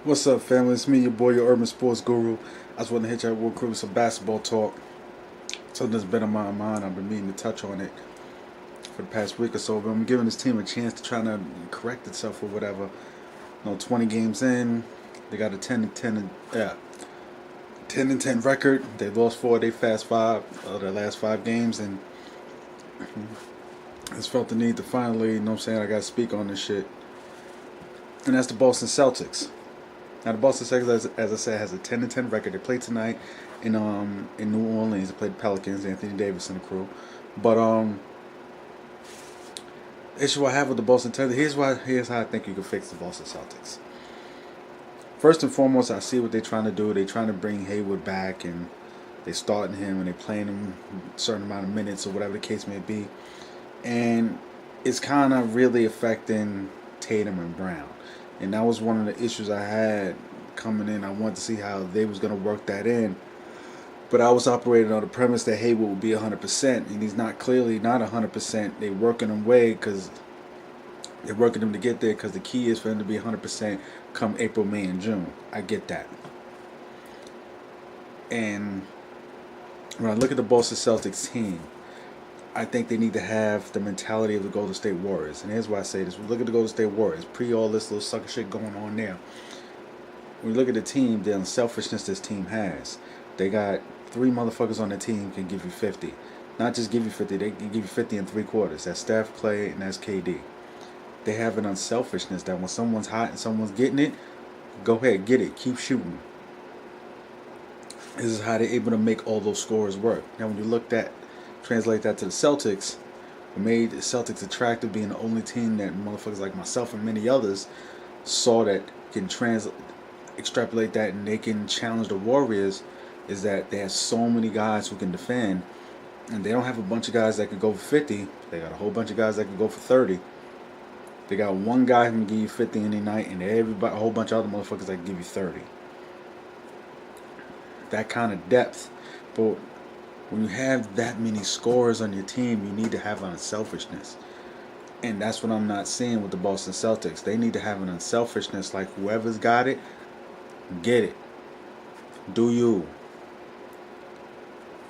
What's up, family? It's me, your boy, your urban sports guru. I just want to hit y'all real quick with some basketball talk. Something that's been on my mind. I've been meaning to touch on it for the past week or so. But I'm giving this team a chance to try to correct itself or whatever. 20 games in, they got a 10 and 10 record. They lost 4 of their their last 5 games, and I just felt the need to finally, I got to speak on this shit. And that's the Boston Celtics. Now the Boston Celtics, as I said, has a 10-10 record. They played tonight in New Orleans. They played the Pelicans, Anthony Davis and the crew. But the issue I have with the Boston Celtics, here's how I think you can fix the Boston Celtics. First and foremost, I see what they're trying to do. They're trying to bring Hayward back, and they're starting him, and they're playing him a certain amount of minutes or whatever the case may be. And it's kind of really affecting Tatum and Brown. And that was one of the issues I had coming in. I wanted to see how they was going to work that in. But I was operating on the premise that Hayward would be 100%. And he's not 100%. They're working him they're working him to get there because the key is for him to be 100% come April, May, and June. I get that. And when I look at the Boston Celtics team, I think they need to have the mentality of the Golden State Warriors. And here's why I say this. We look at the Golden State Warriors, pre all this little sucker shit going on there. When you look at the team, the unselfishness this team has. They got 3 motherfuckers on the team can give you 50. Not just give you 50, they can give you 50 and 3/4. That's Steph, Clay, and that's KD. They have an unselfishness that when someone's hot and someone's getting it, go ahead, get it, keep shooting. This is how they're able to make all those scores work. Now when you translate that to the Celtics, what made the Celtics attractive, being the only team that motherfuckers like myself and many others saw that can extrapolate that and they can challenge the Warriors, is that they have so many guys who can defend, and they don't have a bunch of guys that could go for 50. They got a whole bunch of guys that could go for 30. They got one guy who can give you 50 any night, and a whole bunch of other motherfuckers that can give you 30. That kind of depth. But when you have that many scorers on your team, you need to have unselfishness. And that's what I'm not seeing with the Boston Celtics. They need to have an unselfishness, like whoever's got it, get it. Do you.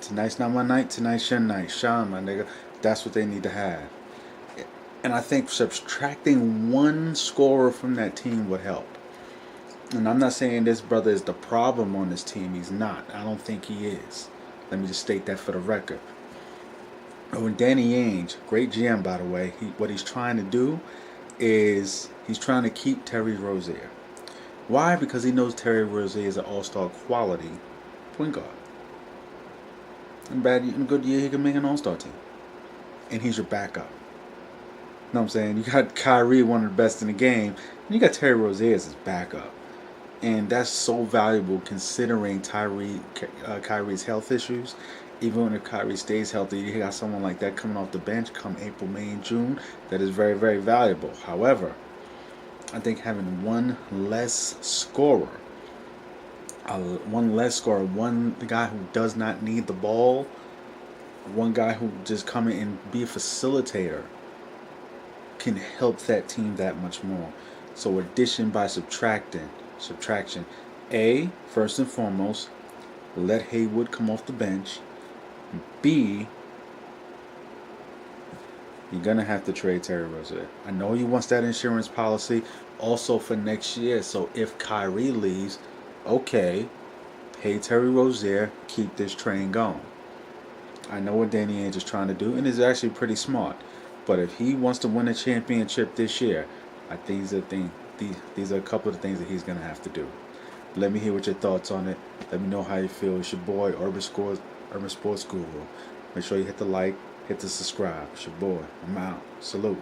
Tonight's not my night, tonight's your night. Shine, my nigga. That's what they need to have. And I think subtracting one scorer from that team would help. And I'm not saying this brother is the problem on this team. He's not. I don't think he is. Let me just state that for the record. When Danny Ainge, great GM by the way, what he's trying to do is he's trying to keep Terry Rozier. Why? Because he knows Terry Rozier is an all-star quality point guard. In a good year, he can make an all-star team. And he's your backup. You know what I'm saying? You got Kyrie, one of the best in the game, and you got Terry Rozier as his backup. And that's so valuable considering Kyrie's health issues. Even if Kyrie stays healthy, you got someone like that coming off the bench come April, May, and June. That is very, very valuable. However, I think having one less scorer, one guy who does not need the ball, one guy who just come in and be a facilitator, can help that team that much more. So addition by subtraction. First and foremost, let Hayward come off the bench. B, you're going to have to trade Terry Rozier. I know he wants that insurance policy also for next year. So if Kyrie leaves, okay, pay Terry Rozier, keep this train going. I know what Danny Ainge is trying to do, and it's actually pretty smart. But if he wants to win a championship this year, I think these are a couple of the things that he's going to have to do. Let me hear what your thoughts on it. Let me know how you feel. It's your boy, Urban Sports Guru. Make sure you hit the like, hit the subscribe. It's your boy. I'm out. Salute.